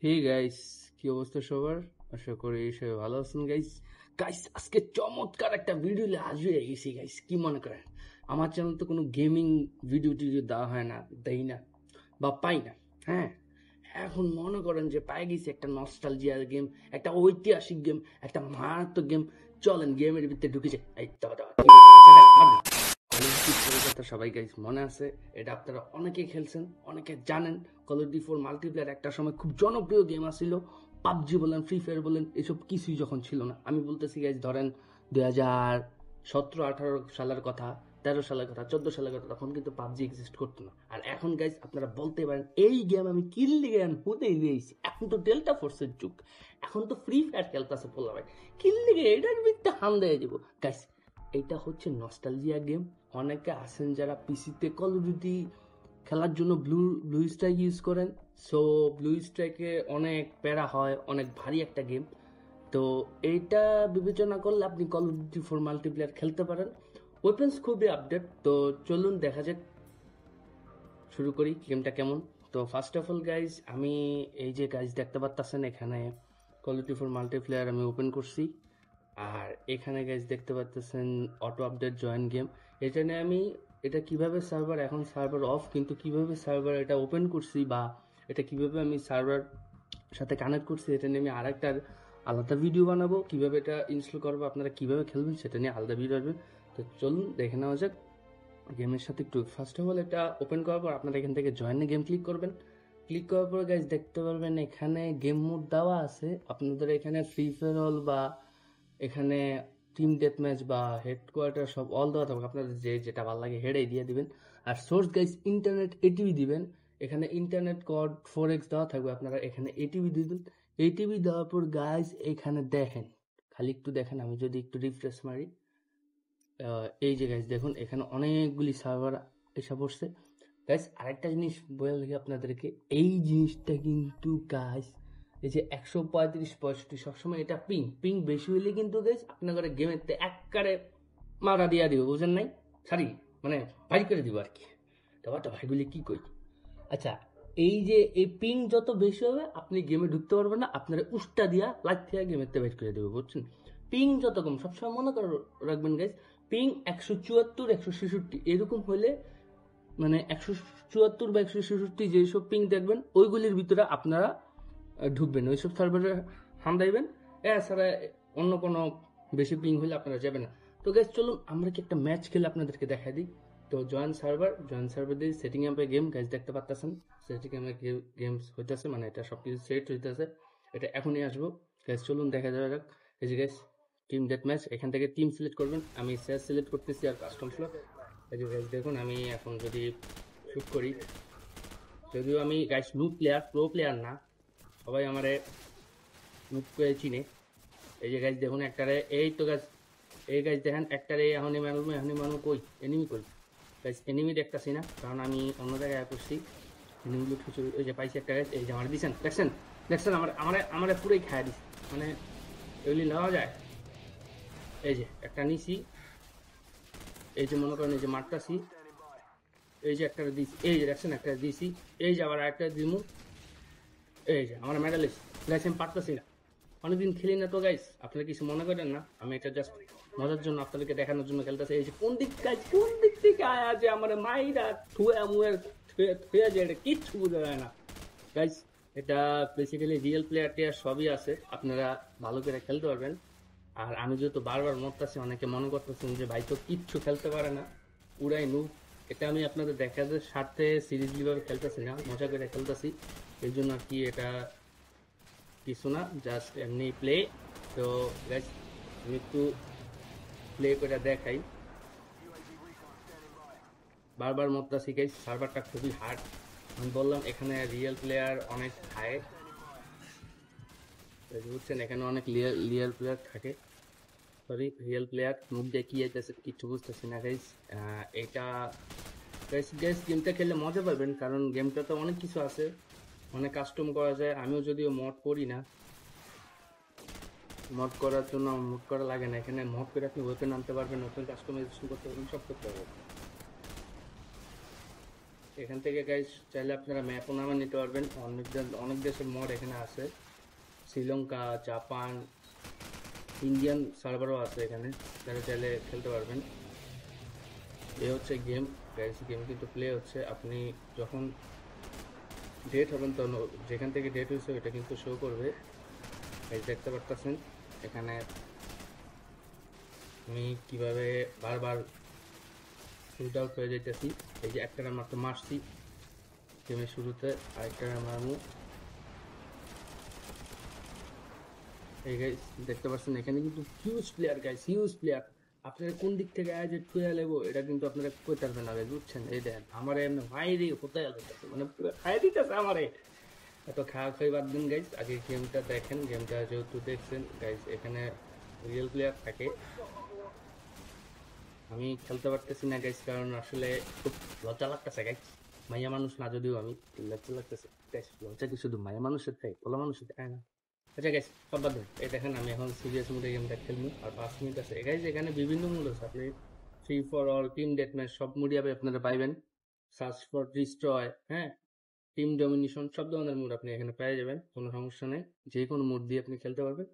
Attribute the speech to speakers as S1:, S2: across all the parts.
S1: Hey guys, কি অবস্থা সবার? আশা করি সবাই ভালো আছেন গাইস। গাইস, আজকে চমৎকার একটা ভিডিও নিয়ে হাজির হয়ে গেছি গাইস। কি মনে করেন, আমার চ্যানেল তো কোনো গেমিং ভিডিও টিডিও দেওয়া হয় না, দেই না বা পাই না। হ্যাঁ, এখন মনে করেন যে পাই গেছি একটা নস্টালজিয়ার গেম, একটা ঐতিহাসিক গেম, একটা মারাত্মক গেম। চলেন গেমের ভিতরে ঢুকে যাই। এই দাদা কল অফ ডিউটি কথা সবাই গাইস মনে আছে, এটা আপনারা অনেকে খেলছেন, অনেকে জানেন। কল অফ ডিউটি 4 মাল্টিপ্লেয়ার একটা সময় খুব জনপ্রিয় গেম আছিল। পাবজি বলেন, ফ্রি ফায়ার বলেন, এসব কিছুই যখন ছিল না। আমি বলতেছি গাইস, ধরেন 2017-18 সালের কথা, 13 সালের কথা, 14 সালের কথা, তখন কিন্তু পাবজি এক্সিস্ট করতো না। আর এখন গাইস আপনারা বলতে পারেন এই গেম আমি কিনলে গেম হতেই দিয়েছি। এখন তো ডেল্টা ফোর্সের যুগ, এখন তো ফ্রি ফায়ার খেলতেছে পোলা ভাই, কিনলে গে এটার ভিত্তি হান দিয়ে যাবো গাইস। এটা হচ্ছে নস্টালজিয়া গেম। অনেকে আছেন যারা পিসিতে কল অফ ডিউটি খেলার জন্য ব্লু স্ট্রাইক ইউজ করেন। সো ব্লু স্ট্রাইকে অনেক প্যারা হয়, অনেক ভারী একটা গেম। তো এইটা বিবেচনা করলে আপনি কল অফ ডিউটি 4 মাল্টিপ্লেয়ার খেলতে পারেন। ওয়েপেন্স খুবই আপডেট। তো চলুন দেখা যাক, শুরু করি গেমটা কেমন। তো ফার্স্ট অফ অল গাইজ, আমি এই যে গাইজ দেখতে পাচ্ছেন, এখানে কল অফ ডিউটি 4 মাল্টিপ্লেয়ার আমি ওপেন করছি। আর এখানে গাইজ দেখতে পাচ্ছেন অটো আপডেট জয়েন গেম। এটা নিয়ে আমি, এটা কিভাবে সার্ভার, এখন সার্ভার অফ, কিন্তু কিভাবে সার্ভার এটা ওপেন করছি বা এটা কিভাবে আমি সার্ভার সাথে কানেক্ট করছি, এটা নিয়ে আমি আরেকটা আলাদা ভিডিও বানাবো। কিভাবে এটা ইনস্টল করবো, আপনারা কিভাবে খেলবেন সেটা নিয়ে আলাদা ভিডিও আসবে। তো চলুন দেখে নেওয়া যাক গেমের সাথে একটু। ফার্স্ট অফ অল এটা ওপেন করার পর আপনারা এখান থেকে জয়েনে গেম ক্লিক করবেন। ক্লিক করার পর গাইজ দেখতে পারবেন এখানে গেম মোড দেওয়া আছে। আপনাদের এখানে ফ্রি ফায়ার অল বা এখানে টিম ডেথ ম্যাচ বা হেডকোয়ার্টার সব অল দেওয়া থাকবে, আপনাদের যেটা ভালো লাগে হেডেই দিয়ে দিবেন। আর সোর্স গাইজ ইন্টারনেট এটিভি দিবেন। এখানে ইন্টারনেট কোড 4x দেওয়া থাকবে, আপনারা এখানে এটিভি দিবেন। এটিভি দেওয়ার পর গাইজ এখানে দেখেন, খালি একটু দেখেন, আমি যদি একটু রিফ্রেশ মারি, এই যে গাইজ দেখুন এখানে অনেকগুলি সার্ভার এসে পড়ছে। গাইজ আরেকটা জিনিস বলে লাগি আপনাদেরকে, এই জিনিসটা কিন্তু গাইজ, এই যে 135-65 সবসময় এটা পিং বেশি হইলে কিন্তু গাইজ আপনাদের গেমের একবারে মারা দিয়া দিব, বুঝেন নাই? সারি মানে ভাই করে দিব আর কি। তো ভাইগুলি কি কই, আচ্ছা, এই যে এই পিং যত বেশি হবে আপনি গেমে ঢুকতে পারবেন না, আপনারা উষ্টা দিয়া লাইট থেকে গেমের বের করে দেবে, বুঝছেন? পিং যত কম সবসময় মনে করে রাখবেন গাইজ, পিং 174-166 এরকম হলে, মানে 174 বা 166 যেসব পিং দেখবেন ওইগুলির ভিতরে আপনারা ঢুকবেন, ওইসব সার্ভারে হামদাইবেন। এছাড়া অন্য কোনো বেশি পিং হলে আপনারা যাবেন না। তো গাইজ চলুন আমরা কি একটা ম্যাচ খেলে আপনাদেরকে দেখাই দিই। তো জয়েন সার্ভার দিয়ে সেটিং অ্যাপে গেম গাইজ দেখতে পাচ্ছেন, সেটিং অ্যাপে গেমস হইতেছে, মানে এটা সব কিছু সেট হইতেছে। এটা এখনই আসবো গাইজ, চলুন দেখা যাক। এই যে গাইজ টিম ডেথ ম্যাচ, এখান থেকে টিম সিলেক্ট করবেন। আমি শেয়ার সিলেক্ট করতেছি আর কাস্টম ফ্লো। এই যে গাইজ দেখুন, আমি এখন যদি শুট করি, যদিও আমি guys no player, pro player না, সবাই আমারে নুক করে চিনে। এই যে গাইজ দেখুন একটারে, এই তো গাছ, এই গাছ দেখেন একটারে এখনই মানুষ কই, এনিমি কই গাইজ, এনিমি দেখতেছি না কারণ আমি অন্য জায়গায় করছি। এনিমিগুলো কিছু, ওই যে পাইছি একটা গাছ, এই যে আমার দিচ্ছেন, দেখছেন আমার পুরোই খায় দিচ্ছে, মানে এগুলি নেওয়া যায়। এই যে একটা নিছি, এই যে মনে করেন এই যে মারতাছি, এই যে একটা দিছি, এই যে দেখছেন একটা দিছি, এই যে আবার একটা দিমু, এই যে আমার মেডালিস্ট গাইস, আমি পারতেছি না, অনেকদিন খেলি না তো গাইস, আপনারা কিছু মনে করেন না, আমি এটা জাস্ট মজার জন্য আপনাদেরকে দেখানোর জন্য খেলতেছি। এই যে কোন দিক থেকে আয়া যে আমার মাইরা থুয়া মুয়ের থুয়া যে, এটা কিচ্ছু বোঝা যায় না গাইস। এটা বেসিক্যালি রিয়েল প্লেয়ার টিয়ার সবই আছে, আপনারা ভালো করে খেলতে পারবেন। আর আমি যেহেতু বারবার মরতেছি, অনেকে মনে করতেছেন যে ভাই তো কিচ্ছু খেলতে পারে না, পুরাই নুব। এটা আমি আপনাদের দেখাতে স্বার্থে সিরিজলি ভাবে খেলতেছি না, মজা করে খেলতেছি, এই জন্য আর কি, এটা কিছু না, জাস্ট এমনি প্লে। তো গাইস আমি একটু প্লে করে দেখাই, বারবার মরতেছি গাইস, সার্ভারটা খুবই হার্ড। আমি বললাম এখানে রিয়েল প্লেয়ার অনেক থাকে, বুঝছেন, এখানে অনেক রিয়েল প্লেয়ার থাকে, সরি রিয়েল প্লেয়ার। মুখ দিয়ে কি আইতেছে কিচ্ছু বুঝতেছি না গাইস। এটা গাইস গেমটা খেললে মজা পাবেন, কারণ গেমটাতে অনেক কিছু আছে, অনেক কাস্টম করা যায়। আমিও যদিও মড করি না, মড করার জন্য মড করা লাগে না, এখানে মড করে আপনি ওয়েপেন আনতে পারবেন, ওয়েপেন কাস্টমাইজেশন করতে পারবেন, সব করতে পারবেন। এখান থেকে গাইস চাইলে আপনারা ম্যাপও নামে নিতে পারবেন। অনেক দেশের মড এখানে আছে, শ্রীলঙ্কা, জাপান, ইন্ডিয়ান সার্ভারও আছে এখানে, যারা চাইলে খেলতে পারবেন। এ হচ্ছে গেম গাইস, গেম কিন্তু প্লে হচ্ছে। আপনি যখন ডেট হবেন তখন যেখান থেকে ডেট হয়েছে ওটা কিন্তু শো করবে। গাইস দেখতে পারতেছেন এখানে আমি কিভাবে বারবার শুট আউট হয়ে যাইতেছি। এই যে একটা রান মাত্র মারছি গেমের শুরুতে, আরেকটা রান মারবো। এই গাইস দেখতে পাচ্ছেন এখানে কিন্তু huge player guys, huge player. আপনারা কোন দিক থেকে আজ টুয়ে লেবো এটা কিন্তু আপনারা কই পারবেন না গাইস, বুঝছেন? এই দেখেন আমার এমনি ভাইরে কোথায় লাগতেছে, মানে পুরো খাই দিতেছে আমারে। এত খাওয়া খাই বাদ দিন গাইস, আগে গেমটা দেখেন। গেমটা যেহেতু দেখছেন গাইস, এখানে রিয়েল প্লেয়ার থাকে। আমি খেলতে পারতেছি না গাইস, কারণ আসলে খুব লজ্জা লাগতেছে গাইস। মাইয়া মানুষ না যদিও আমি, লজ্জা লাগতেছে গাইস। লজ্জা কি শুধু মাইয়া মানুষের থাকে, পোলা মানুষের থাকে না? আচ্ছা গাইস সব বাদ দেন, এই দেখেন আমি এখন সিরিয়াস মোডে গেমটা খেলবো আর 5 মিনিট আছে গাইস। এখানে বিভিন্ন মোড আছে, আপনি free for all, team death match সব মোডই আপনারা পাইবেন। সার্চ ফর ডিস্ট্রয়, হ্যাঁ, টিম ডমিনেশন, সব ধরনের মোড আপনি এখানে পেয়ে যাবেন। কোনো সমস্যা নেই, যে কোনো মোড দিয়ে আপনি খেলতে পারবেন।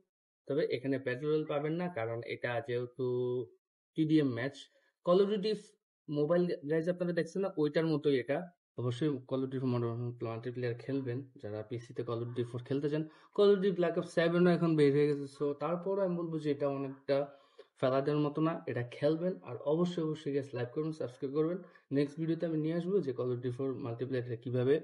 S1: তবে এখানে ব্যাটল রয়্যাল পাবেন না, কারণ এটা যেহেতু TDM match. Call of duty mobile guys আপনারা দেখছেন না, ওইটার মতোই এটা। অবশ্যই কল অফ ডিউটি মাল্টিপ্লেয়ার খেলবেন যারা পিসিতে কল অফ ডিউটি 4 খেলতে চান। Call of duty black ops 7ও এখন বের হয়ে গেছে, সো তারপরও আমি বলবো যে এটা অনেকটা ফেলা দেওয়ার মতো না। এটা খেলবেন আর অবশ্যই অবশ্যই লাইক করবেন, সাবস্ক্রাইব করবেন। নেক্সট ভিডিওতে আমি নিয়ে আসবো যে কল অফ ডিউটি 4 মাল্টিপ্লেয়ারটা কিভাবে